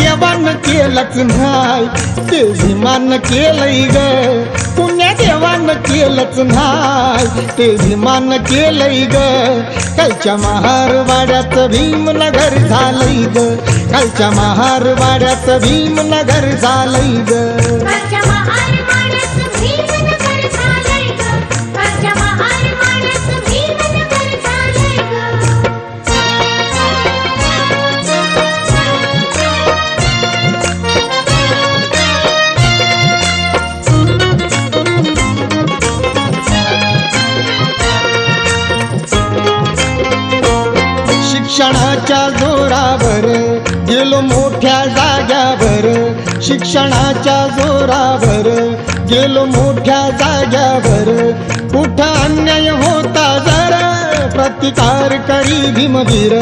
देवानं केलंच नाही ते भीमानं केलंय ग, पुण्या देवानं केलंच नाही ते भीमानं केलंय ग. कालच्या महारवाड्यात भीमनगर झालंय ग, कालच्या महारवाड्यात भीमनगर झालंय ग. शिक्षणाच्या जोरावर गेलो मोठ्या जाग्यावर, शिक्षणाच्या जोरावर गेलो मोठ्या जाग्यावर. कुठं अन्याय होता जरा प्रतिकार करी भीमवीर.